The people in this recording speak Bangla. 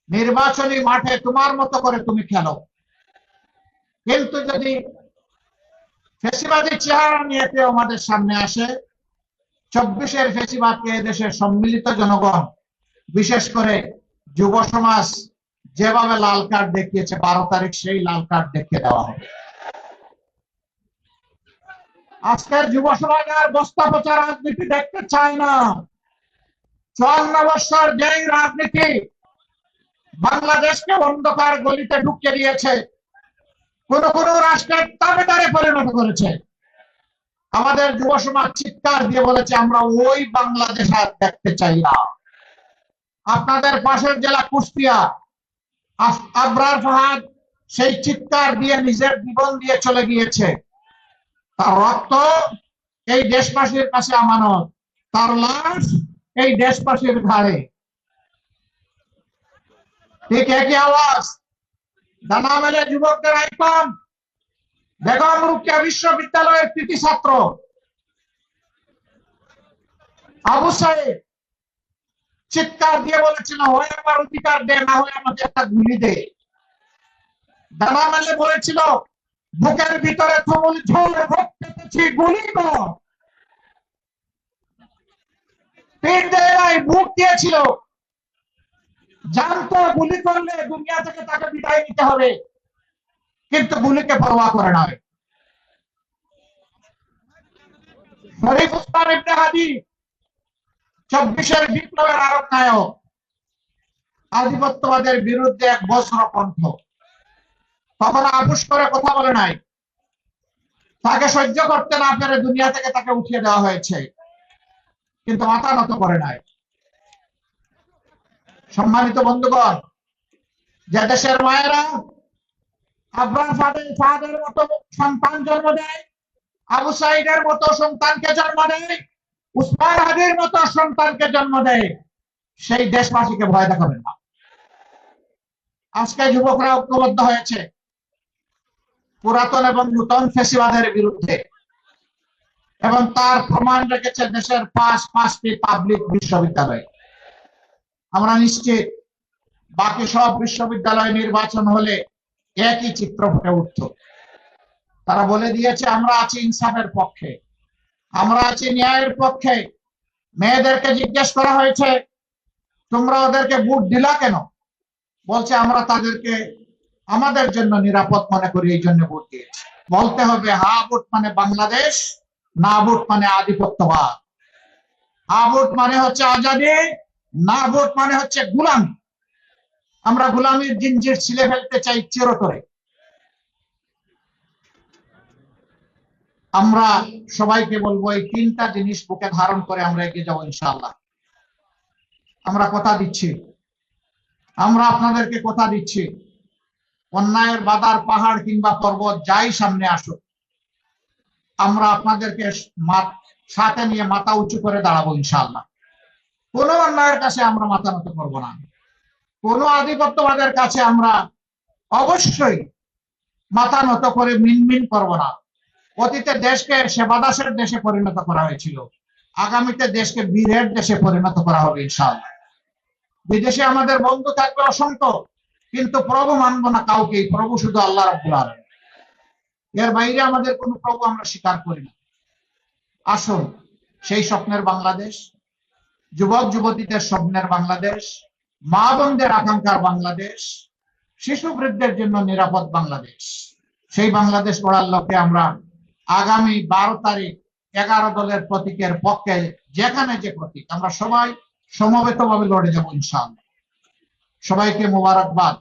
নির্বাচনী মাঠে তোমার মতো করে তুমি খেলো, কিন্তু যদি ফেসিবাদী চেহারা নিয়ে কেউ আমাদের সামনে আসে, 24-এর ফেসিবাদকে দেশের সম্মিলিত জনগণ, বিশেষ করে যুব সমাজ যেভাবে লাল কার্ড দেখিয়েছে, 12 তারিখ সেই লাল কার্ড দেখিয়ে দেওয়া হবে। আজকের যুব সমাজ আর বস্তা পচা রাজনীতি দেখতে চায় না। 54 বছর যেই রাজনীতি বাংলাদেশকে অন্ধকার গলিতে ঢুকিয়ে দিয়েছে, কোন কোন রাষ্ট্রের তাবেদারে পরিণত করেছে, আমাদের যুব সমাজ চিৎকার দিয়ে বলেছে আমরা ওই বাংলাদেশ আর দেখতে চাই না। আপনাদের পাশের জেলা কুষ্টিয়া, আবরার ফাহাদ সেই চিৎকার দিয়ে নিজের জীবন দিয়ে চলে গিয়েছে। তার রক্ত এই দেশবাসীর কাছে আমানত, তার লাশ এই দেশবাসীর ঘাড়ে। ঠিক একই আওয়াজ ডানা মেলে যুবকদের আইকন বেগম রোকেয়া বিশ্ববিদ্যালয়ের কৃতি ছাত্র আবু সাইদ চিৎকার দিয়ে বলেছিল, হয় আমার অধিকার দে, না হয় আমাকে একটা গুলি দে। ডানা মেলে বলেছিল, বুকের ভিতরে তুমুল ঝড় পেতেছি, গুলি কর। পিঠ দেয় বুক দিয়েছিল, জানতো গুলি করলে দুনিয়া থেকে তাকে বিদায় নিতে হবে, কিন্তু গুলিকে পরোয়া করে নয়। শরীফ ওসমান ইবনে হাদি 24-এর বিপ্লবের আরব নায়ক, আধিপত্যবাদের বিরুদ্ধে এক বজ্র কণ্ঠ। তখন আপুস করে কথা বলে নাই, তাকে সহ্য করতে না পেরে দুনিয়া থেকে তাকে উঠিয়ে দেওয়া হয়েছে, কিন্তু মাথা নত করে নাই। সম্মানিত বন্ধুগণ, যে দেশের মায়েরা আবরার ফাহাদের মতো সন্তান জন্ম দেয়, আবু সাইদের মতো সন্তানকে জন্ম দেয়, উসমান হাদির মতো সন্তানকে জন্ম দেয়, সেই দেশবাসীকে ভয় দেখাবেন না। আজকে যুবকরা ঐক্যবদ্ধ হয়েছে পুরাতন এবং নূতন ফ্যাসিবাদের বিরুদ্ধে, এবং তার প্রমাণ রেখেছে দেশের 5টি পাবলিক বিশ্ববিদ্যালয়। আমরা নিশ্চিত বাকি সব বিশ্ববিদ্যালয় নির্বাচন হলে একই চিত্র ফুটে উঠত। তারা বলে দিয়েছে আমরা আছি ইনসাফের পক্ষে, আমরা আছি ন্যায়ের পক্ষে। মেয়েদেরকে জিজ্ঞেস করা হয়েছে তোমরা ওদেরকে ভোট দিলা কেন? বলছে আমরা তাদেরকে আমাদের জন্য নিরাপদ মনে করি, এই জন্য ভোট দিয়েছি। বলতে হবে হা ভোট মানে বাংলাদেশ, না ভোট মানে আধিপত্যবাদ। হা ভোট মানে হচ্ছে আজাদী, না ভোট মানে হচ্ছে গুলামি। আমরা গুলামির জিঞ্জির ছিলে ফেলতে চাই চিরতরে। আমরা সবাইকে বলবো এই 3টা জিনিস বুকে ধারণ করে আমরা এগিয়ে যাবো ইনশাআল্লাহ। আমরা কথা দিচ্ছি, আমরা আপনাদেরকে কথা দিচ্ছি, অন্যায়ের বাধার পাহাড় কিংবা পর্বত যাই সামনে আসুক, আমরা আপনাদেরকে সাথে নিয়ে মাথা উঁচু করে দাঁড়াবো ইনশাআল্লাহ। কোনো অন্যায়ের কাছে আমরা মাথা নত করবো না, কোনো আধিপত্যবাদের কাছে আমরা অবশ্যই মাথা নত করে মিনমিন করবো না। অতীতে দেশকে সেবাদাসের দেশে পরিণত করা হয়েছিল, আগামীতে দেশকে বীরের দেশে পরিণত করা হবে ইনশাআল্লাহ। বিদেশে আমাদের বন্ধু থাকবে অসংখ্য, কিন্তু প্রভু মানব না কাউকে, প্রভু শুধু আল্লাহ রাব্বুল আলামিন। এর বাইরে আমাদের কোন প্রভু আমরা স্বীকার করি না। আসুন সেই স্বপ্নের বাংলাদেশ, যুবক যুবতীদের স্বপ্নের বাংলাদেশ, মা বোনদের আকাঙ্ক্ষার বাংলাদেশ, শিশু বৃদ্ধের জন্য নিরাপদ বাংলাদেশ, সেই বাংলাদেশ গড়ার লক্ষ্যে আমরা আগামী 12 তারিখ 11 দলের প্রতীকের পক্ষে যেখানে যে প্রতীক, আমরা সবাই সমবেতভাবে লড়ে যাবো ইনশাআল্লাহ। সবাইকে মোবারকবাদ।